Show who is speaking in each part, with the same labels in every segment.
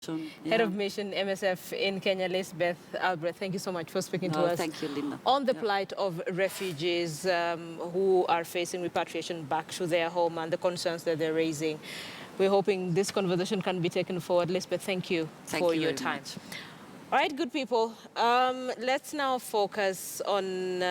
Speaker 1: Head of Mission MSF in Kenya, Lisbeth Albrecht, thank you so much for speaking to us.
Speaker 2: Thank you, Linda.
Speaker 1: On the plight of refugees who are facing repatriation back to their home and the concerns that they're raising. We're hoping this conversation can be taken forward. Lisbeth, thank you for your time. All right, good people. Let's now focus on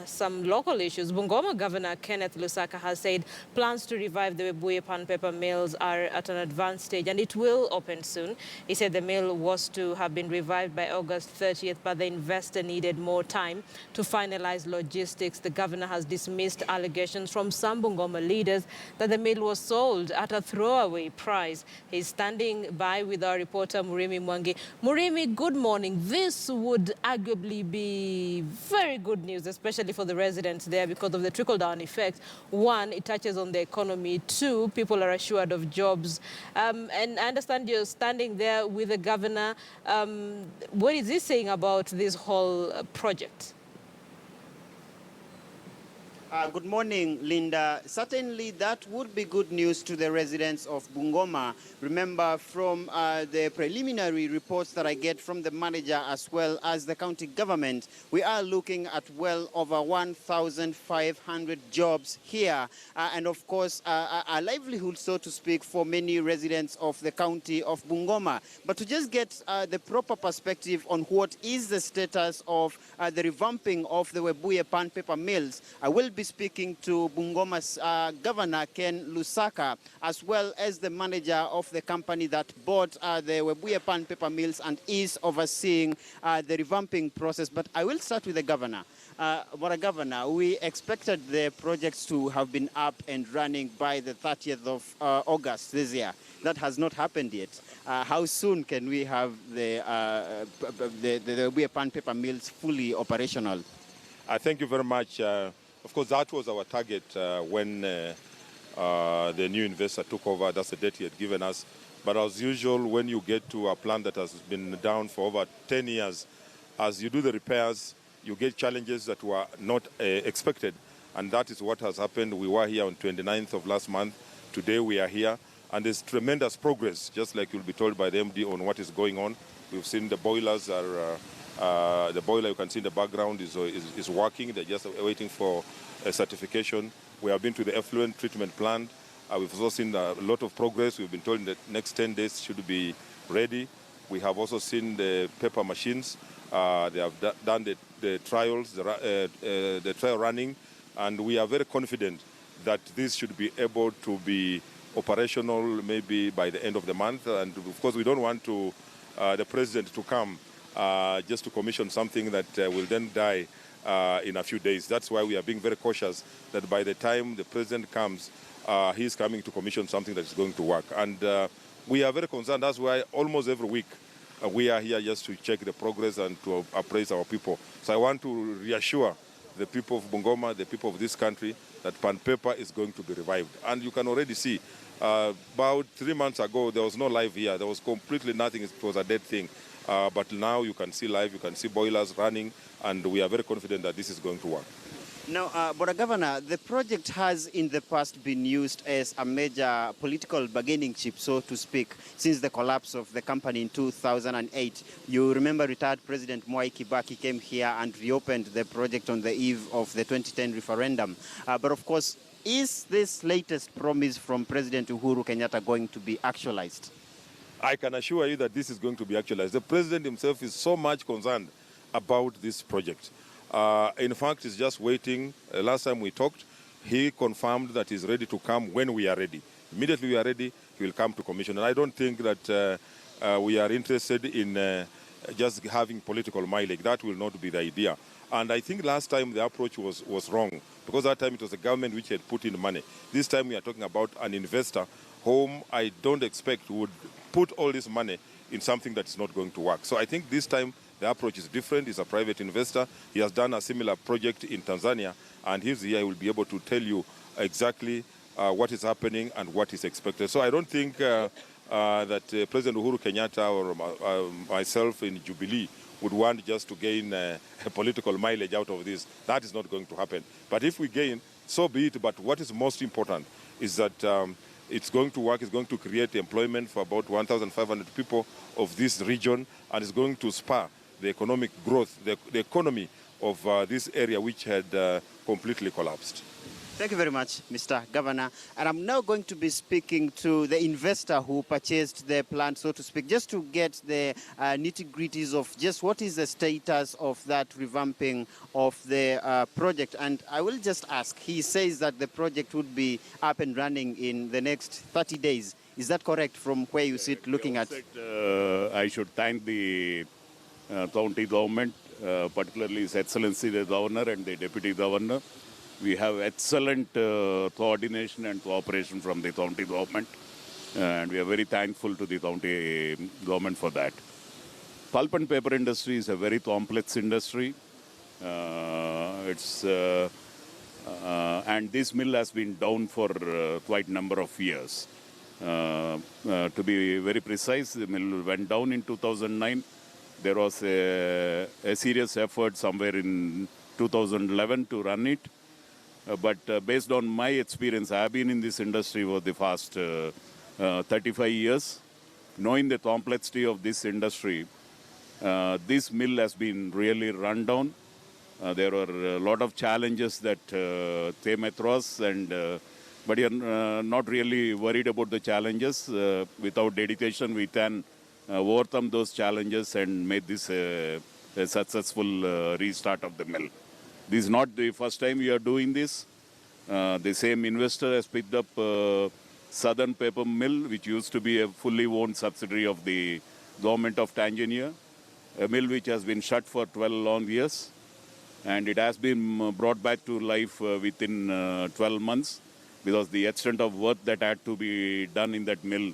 Speaker 1: some local issues. Bungoma Governor Kenneth Lusaka has said plans to revive the Webuye PANPAPER mills are at an advanced stage and it will open soon. He said the mill was to have been revived by August 30th, but the investor needed more time to finalize logistics. The governor has dismissed allegations from some Bungoma leaders that the mill was sold at a throwaway price. He's standing by with our reporter Murimi Mwangi. Murimi, good morning. This would arguably be very good news, especially for the residents there because of the trickle-down effect. One, it touches on the economy. Two, people are assured of jobs. And I understand you're standing there with the governor. What is he saying about this whole project?
Speaker 3: Good morning, Linda. Certainly that would be good news to the residents of Bungoma. Remember, from the preliminary reports that I get from the manager as well as the county government, we are looking at well over 1,500 jobs here. And of course, a livelihood, so to speak, for many residents of the county of Bungoma. But to just get the proper perspective on what is the status of the revamping of the Webuye PANPAPER mills, I will be speaking to Bungoma's Governor Ken Lusaka, as well as the manager of the company that bought the Webuye PANPAPER mills and is overseeing the revamping process. But I will start with the governor. Governor, we expected the projects to have been up and running by the 30th of August this year. That has not happened yet. How soon can we have the Webuye PANPAPER mills fully operational?
Speaker 4: Thank you very much. Of course, that was our target when the new investor took over. That's the date he had given us. But as usual, when you get to a plant that has been down for over 10 years, as you do the repairs, you get challenges that were not expected. And that is what has happened. We were here on 29th of last month. Today we are here. And there's tremendous progress, just like you'll be told by the MD on what is going on. We've seen the boilers are... the boiler you can see in the background is working. They're just waiting for a certification. We have been to the effluent treatment plant. We've also seen a lot of progress. We've been told in the next 10 days should be ready. We have also seen the paper machines. They have done the trials, the trial running, and we are very confident that this should be able to be operational maybe by the end of the month. And of course, we don't want the president to come just to commission something that will then die in a few days. That's why we are being very cautious that by the time the president comes, he's coming to commission something that is going to work. And we are very concerned. That's why almost every week we are here just to check the progress and to appraise our people. So I want to reassure the people of Bungoma, the people of this country, that PANPAPER is going to be revived. And you can already see, about 3 months ago, there was no life here. There was completely nothing. It was a dead thing. But now you can see live, you can see boilers running, and we are very confident that this is going to work.
Speaker 3: Now, Governor, the project has in the past been used as a major political bargaining chip, so to speak, since the collapse of the company in 2008. You remember retired President Mwai Kibaki came here and reopened the project on the eve of the 2010 referendum. But of course, is this latest promise from President Uhuru Kenyatta going to be actualized?
Speaker 4: I can assure you that this is going to be actualized. The president himself is so much concerned about this project. In fact, he's just waiting. Last time we talked, he confirmed that he's ready to come when we are ready. Immediately we are ready, he will come to commission. And I don't think that we are interested in just having political mileage. That will not be the idea. And I think last time the approach was wrong, because that time it was the government which had put in money. This time we are talking about an investor whom I don't expect would put all this money in something that is not going to work. So I think this time the approach is different. He's a private investor. He has done a similar project in Tanzania, and he's here. He will be able to tell you exactly what is happening and what is expected. So I don't think that President Uhuru Kenyatta or myself in Jubilee would want just to gain a political mileage out of this. That is not going to happen. But if we gain, so be it. But what is most important is that It's going to work. It's going to create employment for about 1,500 people of this region, and it's going to spur the economic growth, the economy of this area, which had completely collapsed.
Speaker 3: Thank you very much, Mr. Governor. And I'm now going to be speaking to the investor who purchased the plant, so to speak, just to get the nitty-gritties of just what is the status of that revamping of the project. And I will just ask, he says that the project would be up and running in the next 30 days. Is that correct from where you sit looking at?
Speaker 2: I should thank the county government, particularly His Excellency the Governor and the Deputy Governor. We have excellent coordination and cooperation from the county government, and we are very thankful to the county government for that. Pulp and paper industry is a very complex industry. And this mill has been down for quite a number of years. To be very precise, the mill went down in 2009. There was a serious effort somewhere in 2011 to run it. But based on my experience, I have been in this industry for the past 35 years. Knowing the complexity of this industry, this mill has been really run down. There were a lot of challenges that came across, but you're not really worried about the challenges. Without dedication, we can overcome those challenges and make this a successful restart of the mill. This is not the first time we are doing this. The same investor has picked up Southern Paper Mill, which used to be a fully owned subsidiary of the government of Tanzania, a mill which has been shut for 12 long years. And it has been brought back to life within 12 months because the extent of work that had to be done in that mill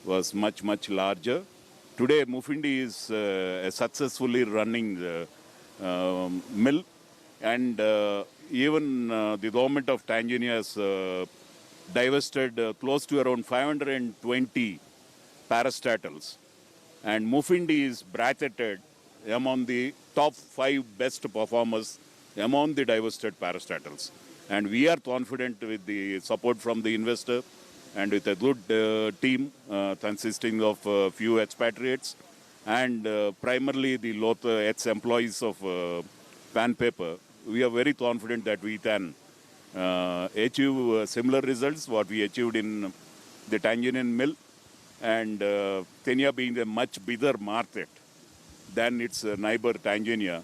Speaker 2: was much, much larger. Today, Mufindi is a successfully running mill. And even the government of Tanzania has divested close to around 520 parastatals. And Mufindi is bracketed among the top 5 best performers among the divested parastatals. And we are confident with the support from the investor and with a good team consisting of a few expatriates and primarily the local ex-employees of PANPAPER. We are very confident that we can achieve similar results what we achieved in the Tanzanian mill, and Kenya being a much bigger market than its neighbor Tanzania,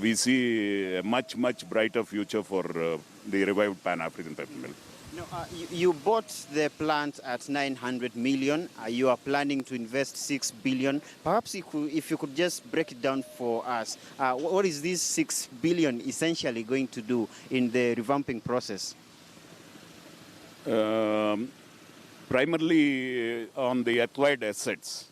Speaker 2: we see a much, much brighter future for the revived Pan-African paper mill.
Speaker 3: No, you bought the plant at 900 million. You are planning to invest 6 billion. Perhaps if you could just break it down for us, what is this 6 billion essentially going to do in the revamping process?
Speaker 2: Primarily on the acquired assets.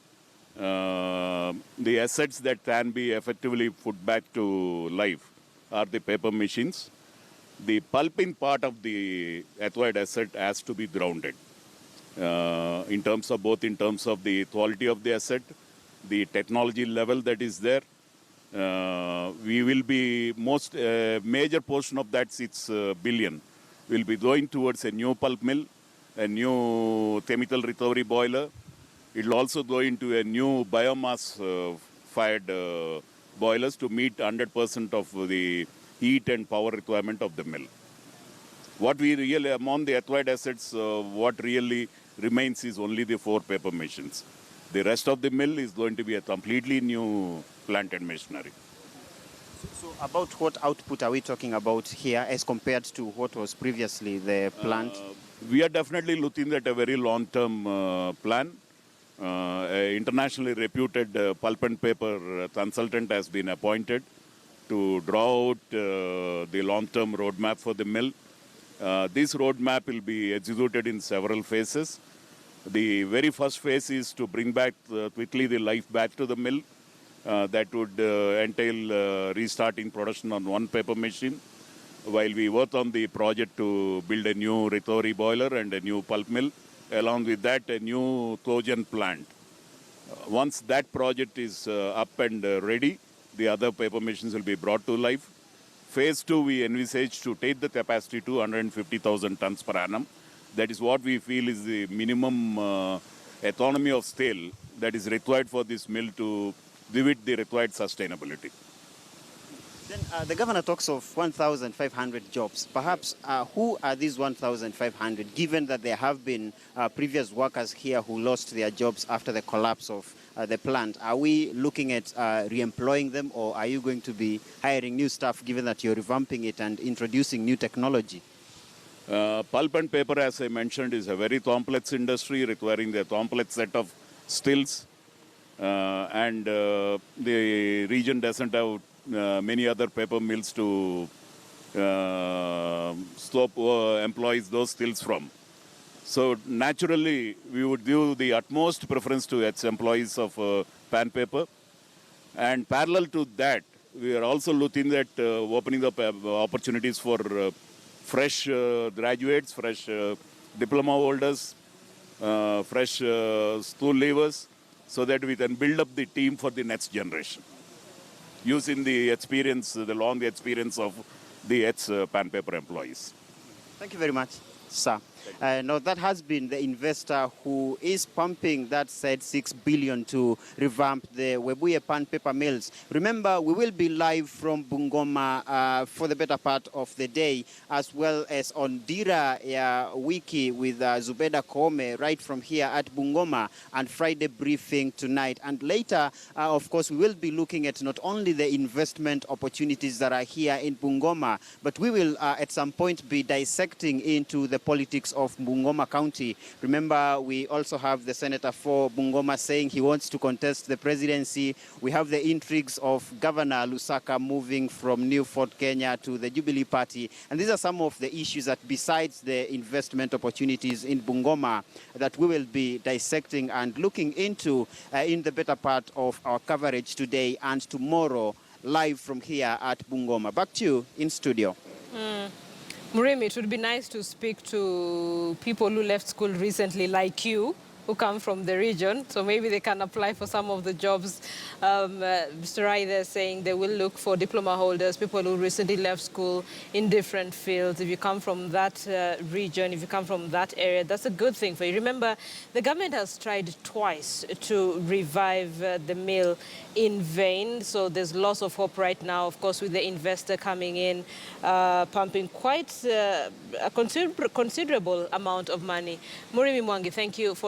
Speaker 2: The assets that can be effectively put back to life are the paper machines. The pulping part of the acquired asset has to be grounded in terms of the quality of the asset, the technology level that is there. We will be major portion of that 6 billion will be going towards a new pulp mill, a new chemical recovery boiler. It will also go into a new biomass fired boilers to meet 100% of the heat and power requirement of the mill. What we really, among the acquired assets, what really remains is only the 4 paper machines. The rest of the mill is going to be a completely new plant and machinery.
Speaker 3: So about what output are we talking about here as compared to what was previously the plant?
Speaker 2: We are definitely looking at a very long-term plan. An internationally reputed pulp and paper consultant has been appointed to draw out the long-term roadmap for the mill. This roadmap will be executed in several phases. The very first phase is to bring back quickly the life back to the mill. That would entail restarting production on 1 paper machine, while we work on the project to build a new recovery boiler and a new pulp mill. Along with that, a new cogen plant. Once that project is up and ready, the other paper machines will be brought to life. Phase 2, we envisage to take the capacity to 150,000 tons per annum. That is what we feel is the minimum autonomy of scale that is required for this mill to give it the required sustainability.
Speaker 3: Then the governor talks of 1,500 jobs. Perhaps who are these 1,500, given that there have been previous workers here who lost their jobs after the collapse of the plant? Are we looking at re-employing them, or are you going to be hiring new staff, given that you're revamping it and introducing new technology?
Speaker 2: Pulp and paper, as I mentioned, is a very complex industry requiring a complex set of skills. And the region doesn't have many other paper mills to employs those skills from. So naturally, we would give the utmost preference to its employees of pan paper. And parallel to that, we are also looking at opening up opportunities for fresh graduates, fresh diploma holders, fresh school leavers, so that we can build up the team for the next generation, using the experience, the long experience of the ex-pan paper employees.
Speaker 3: Thank you very much, sir. Now, that has been the investor who is pumping that said 6 billion to revamp the Webuye pan paper mills. Remember, we will be live from Bungoma for the better part of the day, as well as on Dira Wiki with Zubeda Kome right from here at Bungoma, and Friday briefing tonight. And later, of course, we will be looking at not only the investment opportunities that are here in Bungoma, but we will at some point be dissecting into the politics of Bungoma County. Remember, we also have the senator for Bungoma saying he wants to contest the presidency. We have the intrigues of Governor Lusaka moving from New Fort Kenya to the Jubilee Party. And these are some of the issues that, besides the investment opportunities in Bungoma, that we will be dissecting and looking into in the better part of our coverage today and tomorrow, live from here at Bungoma. Back to you in studio.
Speaker 1: Murimi, it would be nice to speak to people who left school recently, like you, who come from the region, so maybe they can apply for some of the jobs. Mr. Rai there saying they will look for diploma holders, people who recently left school in different fields. If you come from that region, if you come from that area, that's a good thing for you. Remember, the government has tried twice to revive the mill in vain, so there's loss of hope right now, of course, with the investor coming in, pumping quite a considerable amount of money. Murimi Mwangi, thank you for